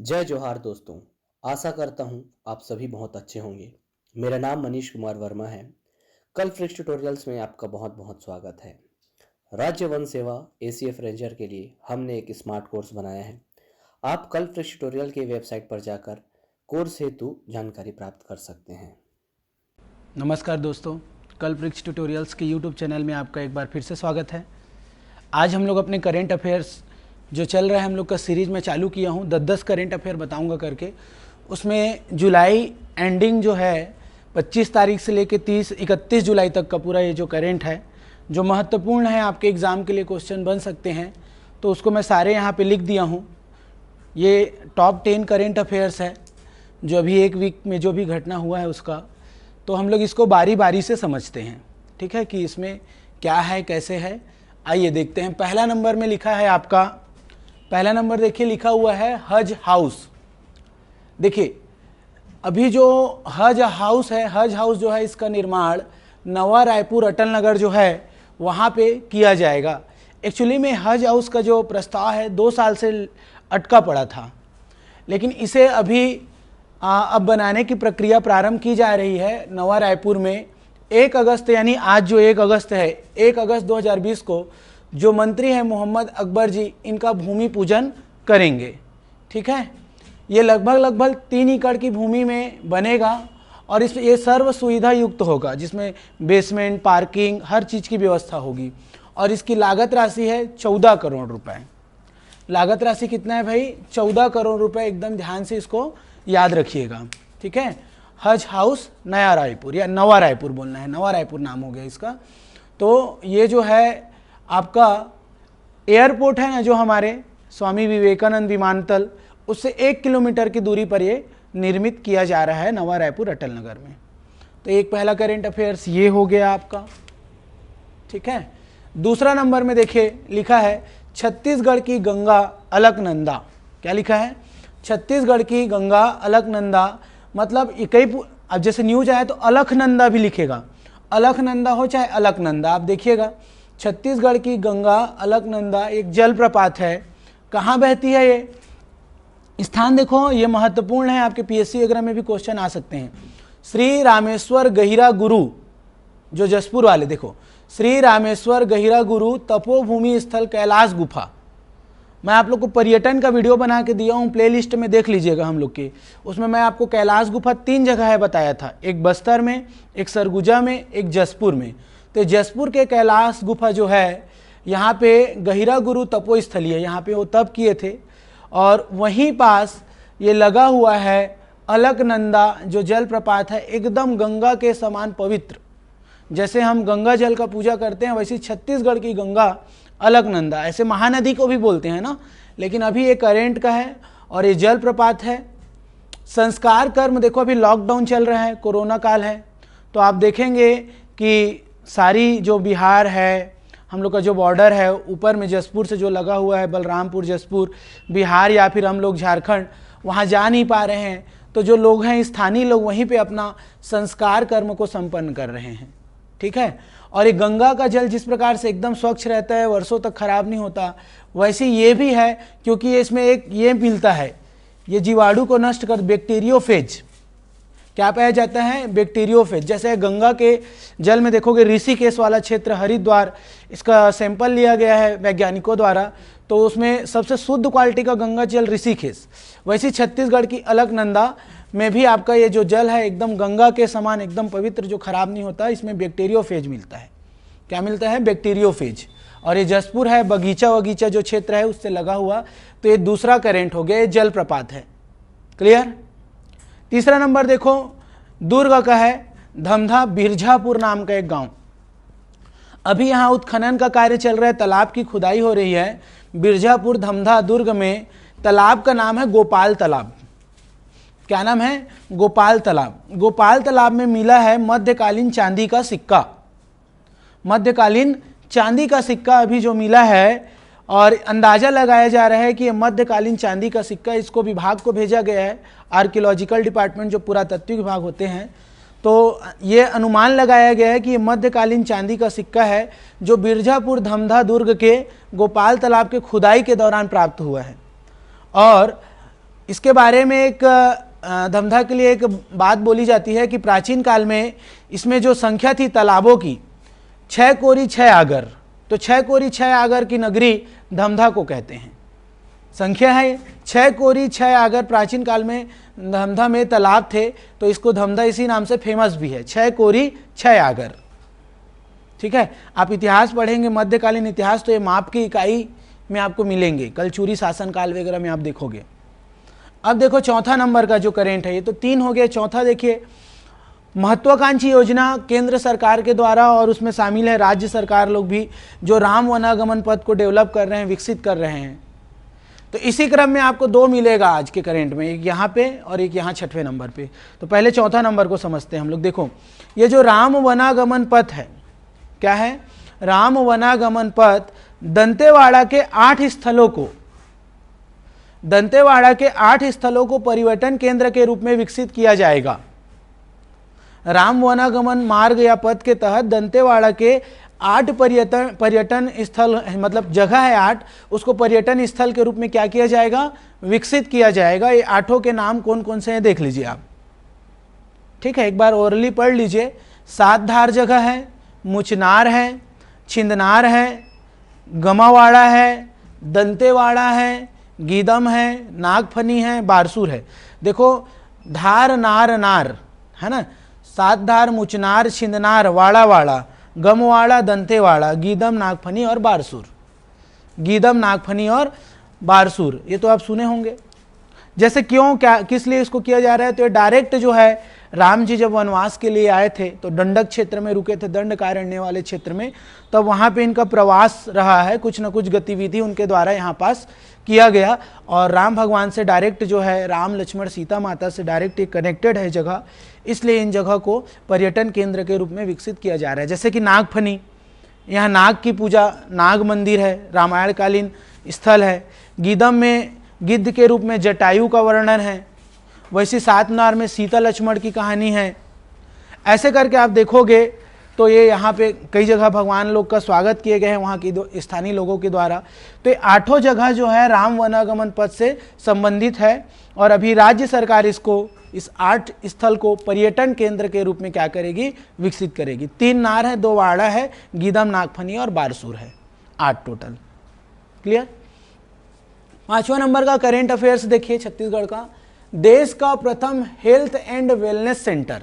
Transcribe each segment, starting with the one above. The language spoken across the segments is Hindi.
जय जोहार दोस्तों। आशा करता हूँ आप सभी बहुत अच्छे होंगे। मेरा नाम मनीष कुमार वर्मा है। कल फ्रिक्स ट्यूटोरियल्स में आपका बहुत बहुत स्वागत है। राज्य वन सेवा एसीएफ रेंजर के लिए हमने एक स्मार्ट कोर्स बनाया है। आप कल फ्रिक्स ट्यूटोरियल के वेबसाइट पर जाकर कोर्स हेतु जानकारी प्राप्त कर सकते हैं। नमस्कार दोस्तों, कल फ्रिक्स ट्यूटोरियल्स के यूट्यूब चैनल में आपका एक बार फिर से स्वागत है। आज हम लोग अपने करेंट अफेयर्स जो चल रहा है हम लोग का सीरीज में चालू किया हूँ 10 करेंट अफेयर बताऊंगा करके। उसमें जुलाई एंडिंग जो है 25 तारीख से लेके 31 जुलाई तक का पूरा ये जो करेंट है जो महत्वपूर्ण है, आपके एग्ज़ाम के लिए क्वेश्चन बन सकते हैं, तो उसको मैं सारे यहाँ पे लिख दिया हूँ। ये टॉप 10 करेंट अफेयर्स है जो अभी एक वीक में जो भी घटना हुआ है उसका। तो हम लोग इसको बारी बारी से समझते हैं, ठीक है, कि इसमें क्या है कैसे है। आइए देखते हैं। पहला नंबर में लिखा है आपका, पहला नंबर देखिए लिखा हुआ है हज हाउस। देखिए अभी जो हज हाउस है, हज हाउस जो है इसका निर्माण नवा रायपुर अटल नगर जो है वहाँ पे किया जाएगा। एक्चुअली में हज हाउस का जो प्रस्ताव है 2 साल से अटका पड़ा था, लेकिन इसे अभी अब बनाने की प्रक्रिया प्रारंभ की जा रही है नवा रायपुर में। 1 अगस्त यानी आज जो 1 अगस्त है, 1 अगस्त 2020 को जो मंत्री हैं मोहम्मद अकबर जी, इनका भूमि पूजन करेंगे। ठीक है, ये लगभग 3 एकड़ की भूमि में बनेगा और इस ये सर्व सुविधा युक्त होगा, जिसमें बेसमेंट, पार्किंग, हर चीज़ की व्यवस्था होगी। और इसकी लागत राशि है 14 करोड़ रुपए। लागत राशि कितना है भाई? 14 करोड़ रुपए। एकदम ध्यान से इसको याद रखिएगा, ठीक है। हज हाउस नया रायपुर या नवा रायपुर बोलना है, नवा रायपुर नाम हो गया इसका। तो ये जो है आपका एयरपोर्ट है ना, जो हमारे स्वामी विवेकानंद विमानतल, उससे 1 किलोमीटर की दूरी पर ये निर्मित किया जा रहा है नवा रायपुर अटल नगर में। तो एक पहला करेंट अफेयर्स ये हो गया आपका, ठीक है। दूसरा नंबर में देखिए लिखा है छत्तीसगढ़ की गंगा अलकनंदा। क्या लिखा है? छत्तीसगढ़ की गंगा अलकनंदा। मतलब कई, अब जैसे न्यूज आया तो अलखनंदा भी लिखेगा, अलखनंदा हो चाहे अलकनंदा, आप देखिएगा। छत्तीसगढ़ की गंगा अलकनंदा एक जलप्रपात है। कहाँ बहती है ये? स्थान देखो, ये महत्वपूर्ण है, आपके पीएससी वगैरह में भी क्वेश्चन आ सकते हैं। श्री रामेश्वर गहिरा गुरु, जो जसपुर वाले, देखो श्री रामेश्वर गहिरा गुरु तपोभूमि स्थल कैलाश गुफा। मैं आप लोग को पर्यटन का वीडियो बना के दिया हूँ, प्लेलिस्ट में देख लीजिएगा हम लोग के। उसमें मैं आपको कैलाश गुफा 3 जगह है बताया था, एक बस्तर में, एक सरगुजा में, एक जसपुर में। तो जसपुर के कैलाश गुफा जो है, यहाँ पे गहिरा गुरु तपोस्थली है, यहाँ पे वो तप किए थे। और वहीं पास ये लगा हुआ है अलकनंदा जो जलप्रपात है, एकदम गंगा के समान पवित्र। जैसे हम गंगा जल का पूजा करते हैं वैसे छत्तीसगढ़ की गंगा अलकनंदा, ऐसे महानदी को भी बोलते हैं ना, लेकिन अभी ये करेंट का है और ये जलप्रपात है। संस्कार कर्म देखो, अभी लॉकडाउन चल रहा है, कोरोना काल है, तो आप देखेंगे कि सारी जो बिहार है, हम लोग का जो बॉर्डर है ऊपर में जसपुर से जो लगा हुआ है, बलरामपुर जसपुर बिहार, या फिर हम लोग झारखंड, वहाँ जा नहीं पा रहे हैं, तो जो लोग हैं स्थानीय लोग वहीं पे अपना संस्कार कर्म को संपन्न कर रहे हैं, ठीक है। और ये गंगा का जल जिस प्रकार से एकदम स्वच्छ रहता है, वर्षों तक खराब नहीं होता, वैसे ये भी है, क्योंकि ये इसमें एक ये मिलता है, ये जीवाणु को नष्ट कर, बैक्टीरियोफेज। क्या पाया जाता है? बैक्टीरियोफेज। जैसे गंगा के जल में देखोगे ऋषिकेश वाला क्षेत्र, हरिद्वार, इसका सैंपल लिया गया है वैज्ञानिकों द्वारा, तो उसमें सबसे शुद्ध क्वालिटी का गंगा जल ऋषिकेश। वैसे छत्तीसगढ़ की अलकनंदा में भी आपका ये जो जल है एकदम गंगा के समान, एकदम पवित्र, जो खराब नहीं होता, इसमें बैक्टीरियोफेज मिलता है। क्या मिलता है? बैक्टीरियोफेज। और ये जसपुर है, बगीचा वगीचा जो क्षेत्र है उससे लगा हुआ, तो ये दूसरा करेंट हो गया, ये जलप्रपात है। क्लियर? तीसरा नंबर देखो, दुर्ग का है, धमधा बिरझापुर नाम का एक गांव। अभी यहाँ उत्खनन का कार्य चल रहा है, तालाब की खुदाई हो रही है बिरझापुर धमधा दुर्ग में। तालाब का नाम है गोपाल तालाब। क्या नाम है? गोपाल तालाब। गोपाल तालाब में मिला है मध्यकालीन चांदी का सिक्का। मध्यकालीन चांदी का सिक्का अभी जो मिला है, और अंदाज़ा लगाया जा रहा है कि ये मध्यकालीन चांदी का सिक्का, इसको विभाग को भेजा गया है, आर्कियोलॉजिकल डिपार्टमेंट जो पुरातत्व विभाग होते हैं, तो ये अनुमान लगाया गया है कि ये मध्यकालीन चांदी का सिक्का है जो बिरझापुर धमधा दुर्ग के गोपाल तालाब के खुदाई के दौरान प्राप्त हुआ है। और इसके बारे में एक धमधा के लिए एक बात बोली जाती है कि प्राचीन काल में इसमें जो संख्या थी तालाबों की 6 कोरी 6 आगर, तो 6 कोरी 6 आगर की नगरी धमधा को कहते हैं। संख्या है 6 कोरी 6 आगर, प्राचीन काल में धमधा में तालाब थे तो इसको धमधा इसी नाम से फेमस भी है, 6 कोरी 6 आगर। ठीक है, आप इतिहास पढ़ेंगे मध्यकालीन इतिहास तो ये माप की इकाई में आपको मिलेंगे, कलचुरी शासनकाल वगैरह में आप देखोगे। अब देखो चौथा नंबर का जो करेंट है, ये तो 3 हो गए, चौथा देखिए महत्वाकांक्षी योजना केंद्र सरकार के द्वारा और उसमें शामिल है राज्य सरकार लोग भी, जो राम वनागमन पथ को डेवलप कर रहे हैं, विकसित कर रहे हैं। तो इसी क्रम में आपको 2 मिलेगा आज के करेंट में, एक यहाँ पे और एक यहाँ 6वें नंबर पे। तो पहले चौथा नंबर को समझते हैं हम लोग। देखो ये जो राम वनागमन पथ है, क्या है, राम वनागमन पथ दंतेवाड़ा के 8 स्थलों को, दंतेवाड़ा के 8 स्थलों को पर्यटन केंद्र के रूप में विकसित किया जाएगा। राम वनागमन मार्ग या पथ के तहत दंतेवाड़ा के 8 पर्यटन स्थल, मतलब जगह है 8, उसको पर्यटन स्थल के रूप में क्या किया जाएगा, विकसित किया जाएगा। ये 8 के नाम कौन कौन से हैं देख लीजिए आप। ठीक है, एक बार ओरली पढ़ लीजिए। सातधार जगह है, मुचनार है, छिंदनार है, गमावाड़ा है, दंतेवाड़ा है, गीदम है, नागफनी है, बारसूर है। देखो धार नार नार है ना, सातधार, मुचनार, छिंदनार, वाड़ा, गमवाड़ा, दंतेवाड़ा, गीदम, नागफनी और बारसूर। गीदम, नागफनी और बारसूर, ये तो आप सुने होंगे। जैसे क्यों, क्या, किस लिए इसको किया जा रहा है, तो ये डायरेक्ट जो है राम जी जब वनवास के लिए आए थे तो दंडक क्षेत्र में रुके थे, दंडकारण्य वाले क्षेत्र में, तब वहाँ पे इनका प्रवास रहा है, कुछ न कुछ गतिविधि उनके द्वारा यहाँ पास किया गया और राम भगवान से डायरेक्ट जो है, राम लक्ष्मण सीता माता से डायरेक्ट कनेक्टेड है जगह, इसलिए इन जगह को पर्यटन केंद्र के रूप में विकसित किया जा रहा है। जैसे कि नागफनी, यहाँ नाग की पूजा, नाग मंदिर है, रामायणकालीन स्थल है। गीदम में गिद्ध के रूप में जटायु का वर्णन है। वैसे सातनार में सीता लक्ष्मण की कहानी है। ऐसे करके आप देखोगे तो ये यहाँ पे कई जगह भगवान लोग का स्वागत किए गए हैं वहाँ की स्थानीय लोगों के द्वारा। तो ये 8 जगह जो है राम वनागमन पथ से संबंधित है और अभी राज्य सरकार इसको, इस 8 स्थल को पर्यटन केंद्र के रूप में क्या करेगी, विकसित करेगी। 3 नार है, 2 वाड़ा है, गीदम, नागफनी और बारसूर है, 8 टोटल। क्लियर। 5वां नंबर का करेंट अफेयर्स देखिए छत्तीसगढ़ का। देश का प्रथम health and wellness centre,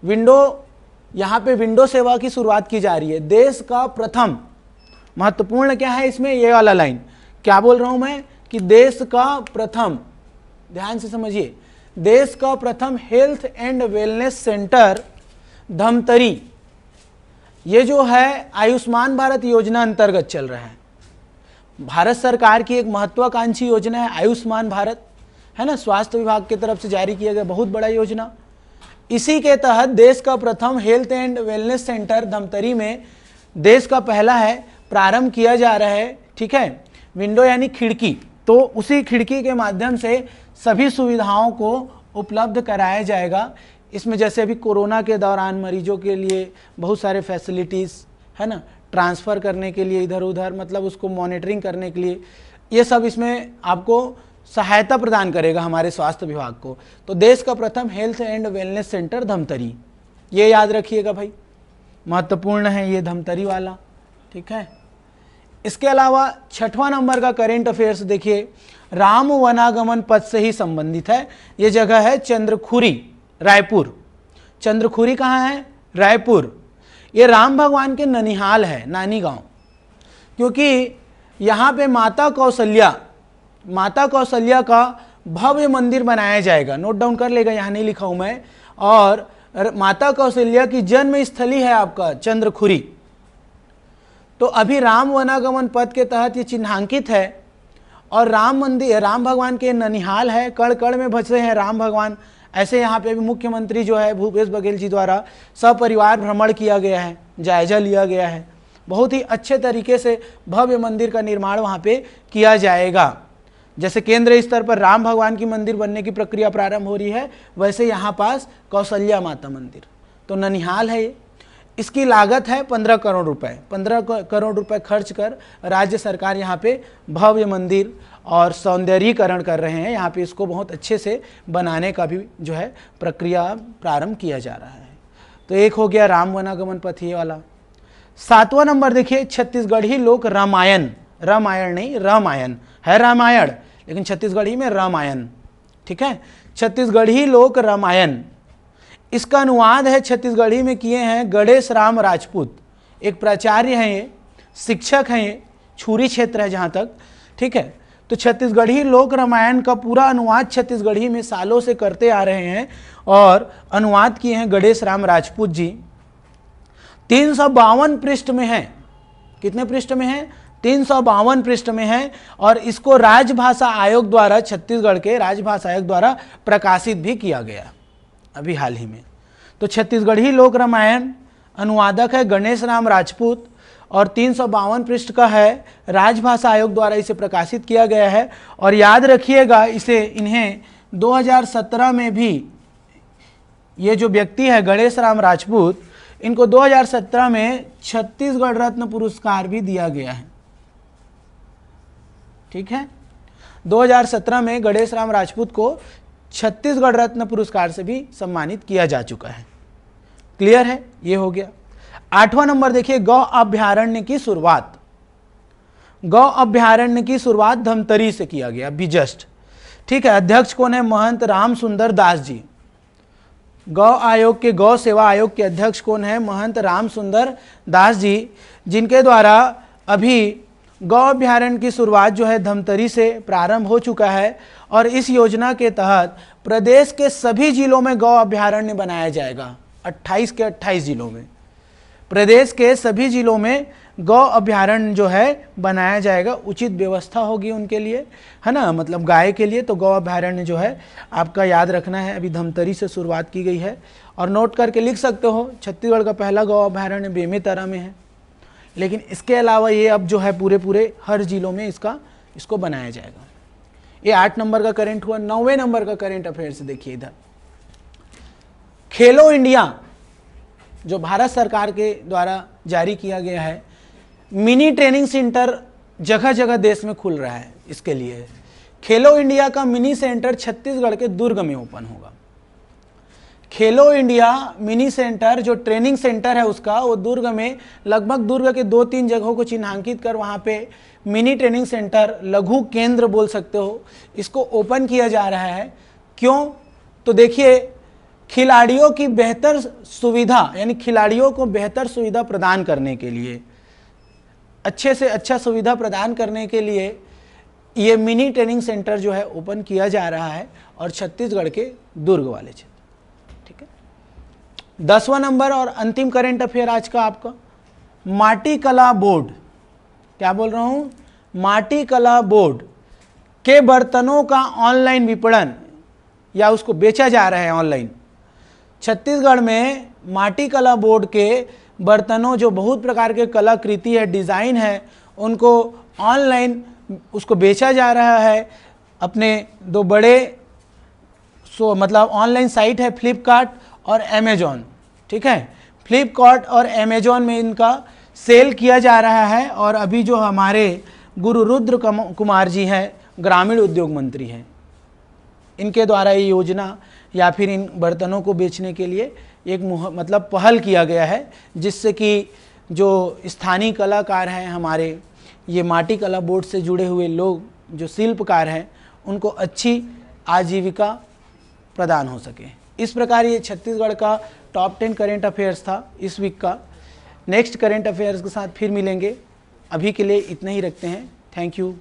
window, यहाँ पे विंडो सेवा की शुरुआत की जा रही है। देश का प्रथम, महत्वपूर्ण क्या है इसमें, ये वाला लाइन, क्या बोल रहा हूं मैं, कि देश का प्रथम, ध्यान से समझिए, देश का प्रथम health and wellness centre Dhamtari, ये जो है आयुष्मान भारत योजना अंतर्गत चल रहा है। भारत सरकार की एक महत्वाकांक्षी योजना है आयुष्मान भारत, है ना, स्वास्थ्य विभाग की तरफ से जारी किया गया बहुत बड़ा योजना। इसी के तहत देश का प्रथम health and wellness centre Dhamtari में देश का पहला है, प्रारंभ किया जा रहा है। ठीक है, विंडो यानी खिड़की, तो उसी खिड़की के माध्यम से सभी सुविधाओं को उपलब्ध कराया जाएगा। इसमें जैसे अभी कोरोना के दौरान मरीजों के लिए बहुत सारे फैसिलिटीज़, है ना, ट्रांसफ़र करने के लिए इधर उधर, मतलब उसको मॉनिटरिंग करने के लिए, ये सब इसमें आपको सहायता प्रदान करेगा हमारे स्वास्थ्य विभाग को। तो देश का प्रथम health and wellness centre Dhamtari, ये याद रखिएगा भाई, महत्वपूर्ण है ये धमतरी वाला। ठीक है, इसके अलावा 6वां नंबर का करेंट अफेयर्स देखिए, राम वनागमन पथ से ही संबंधित है। ये जगह है चंद्रखुरी, रायपुर। चंद्रखुरी कहाँ है, रायपुर। ये राम भगवान के ननिहाल है, नानी गांव, क्योंकि यहाँ पे माता कौशल्या का भव्य मंदिर बनाया जाएगा। नोट डाउन कर लेगा, यहाँ नहीं लिखा हूं मैं। और माता कौशल्या की जन्म स्थली है आपका चंद्रखुरी। तो अभी राम वनागमन पथ के तहत ये चिन्हांकित है और राम मंदिर, राम भगवान के ननिहाल है, कण कण में बसे हैं राम भगवान। ऐसे यहाँ पे भी मुख्यमंत्री जो है भूपेश बघेल जी द्वारा सपरिवार भ्रमण किया गया है, जायजा लिया गया है। बहुत ही अच्छे तरीके से भव्य मंदिर का निर्माण वहाँ पे किया जाएगा। जैसे केंद्र स्तर पर राम भगवान की मंदिर बनने की प्रक्रिया प्रारंभ हो रही है, वैसे यहाँ पास कौशल्या माता मंदिर, तो ननिहाल है ये। इसकी लागत है 15 करोड़ रुपए। 15 करोड़ रुपए खर्च कर राज्य सरकार यहाँ पे भव्य मंदिर और सौंदर्यीकरण कर रहे हैं। यहाँ पे इसको बहुत अच्छे से बनाने का भी जो है प्रक्रिया प्रारंभ किया जा रहा है। तो एक हो गया राम वनागमन पथ ये वाला। 7वां नंबर देखिए, छत्तीसगढ़ी लोक रामायण, रामायण नहीं रामायण है, रामायण लेकिन छत्तीसगढ़ी में रामायण, ठीक है। छत्तीसगढ़ी लोक रामायण, इसका अनुवाद है छत्तीसगढ़ी में किए हैं गणेश राम राजपूत। एक प्राचार्य हैं, ये शिक्षक हैं, ये छुरी क्षेत्र है जहाँ तक, ठीक है। तो छत्तीसगढ़ी लोक रामायण का पूरा अनुवाद छत्तीसगढ़ी में सालों से करते आ रहे हैं और अनुवाद किए हैं गणेश राम राजपूत जी। 352 पृष्ठ में है। कितने पृष्ठ में है? 352 पृष्ठ में है। और इसको राजभाषा आयोग द्वारा, छत्तीसगढ़ के राजभाषा आयोग द्वारा प्रकाशित भी किया गया अभी हाल ही में। तो छत्तीसगढ़ी लोक रामायण, अनुवादक है गणेश राम राजपूत और 352 पृष्ठ का है। राजभाषा आयोग द्वारा इसे प्रकाशित किया गया है। और याद रखिएगा, इन्हें 2017 में भी, ये जो व्यक्ति है गणेश राम राजपूत, इनको 2017 में छत्तीसगढ़ रत्न पुरस्कार भी दिया गया है, ठीक है। 2017 में गणेश राम राजपूत को छत्तीसगढ़ रत्न पुरस्कार से भी सम्मानित किया जा चुका है। क्लियर है? ये हो गया। 8वां नंबर देखिए, गौ अभ्यारण्य की शुरुआत। गौ अभ्यारण्य की शुरुआत धमतरी से किया गया अभी जस्ट, ठीक है। अध्यक्ष कौन है? महंत राम सुंदर दास जी। गौ आयोग के, गौ सेवा आयोग के अध्यक्ष कौन है? महंत राम सुंदर दास जी, जिनके द्वारा अभी गौ अभ्यारण्य की शुरुआत जो है धमतरी से प्रारंभ हो चुका है। और इस योजना के तहत प्रदेश के सभी जिलों में गौ अभ्यारण्य बनाया जाएगा। 28 के 28 जिलों में, प्रदेश के सभी जिलों में गौ अभ्यारण्य जो है बनाया जाएगा। उचित व्यवस्था होगी उनके लिए, है ना, मतलब गाय के लिए। तो गौ अभ्यारण्य जो है आपका याद रखना है, अभी धमतरी से शुरुआत की गई है। और नोट करके लिख सकते हो, छत्तीसगढ़ का पहला गौ अभ्यारण्य बेमेतरा में है। लेकिन इसके अलावा ये अब जो है पूरे हर जिलों में इसको बनाया जाएगा। ये 8 नंबर का करेंट हुआ। 9वें नंबर का करेंट अफेयर्स देखिए इधर, खेलो इंडिया जो भारत सरकार के द्वारा जारी किया गया है, मिनी ट्रेनिंग सेंटर जगह जगह देश में खुल रहा है। इसके लिए खेलो इंडिया का मिनी सेंटर छत्तीसगढ़ के दुर्ग में ओपन होगा। खेलो इंडिया मिनी सेंटर जो ट्रेनिंग सेंटर है उसका, वो दुर्ग में, लगभग दुर्ग के 2-3 जगहों को चिन्हांकित कर वहाँ पे मिनी ट्रेनिंग सेंटर, लघु केंद्र बोल सकते हो, इसको ओपन किया जा रहा है। क्यों? तो देखिए, खिलाड़ियों की बेहतर सुविधा, यानी खिलाड़ियों को बेहतर सुविधा प्रदान करने के लिए, अच्छे से अच्छा सुविधा प्रदान करने के लिए ये मिनी ट्रेनिंग सेंटर जो है ओपन किया जा रहा है, और छत्तीसगढ़ के दुर्ग वाले क्षेत्र, ठीक है। 10वां नंबर और अंतिम करंट अफेयर आज का आपका, माटी कला बोर्ड, क्या बोल रहा हूं, माटी कला बोर्ड के बर्तनों का ऑनलाइन विपणन, या उसको बेचा जा रहा है ऑनलाइन। छत्तीसगढ़ में माटी कला बोर्ड के बर्तनों, जो बहुत प्रकार के कलाकृति है, डिज़ाइन है, उनको ऑनलाइन उसको बेचा जा रहा है। अपने 2 बड़े मतलब ऑनलाइन साइट है फ्लिपकार्ट और अमेजॉन, ठीक है। फ्लिपकार्ट और अमेजॉन में इनका सेल किया जा रहा है। और अभी जो हमारे गुरु रुद्र कुमार जी हैं, ग्रामीण उद्योग मंत्री हैं, इनके द्वारा ये योजना या फिर इन बर्तनों को बेचने के लिए एक मतलब पहल किया गया है, जिससे कि जो स्थानीय कलाकार हैं हमारे, ये माटी कला बोर्ड से जुड़े हुए लोग जो शिल्पकार हैं, उनको अच्छी आजीविका प्रदान हो सके। इस प्रकार ये छत्तीसगढ़ का टॉप 10 करेंट अफेयर्स था इस वीक का। नेक्स्ट करेंट अफेयर्स के साथ फिर मिलेंगे। अभी के लिए इतना ही रखते हैं। Thank you.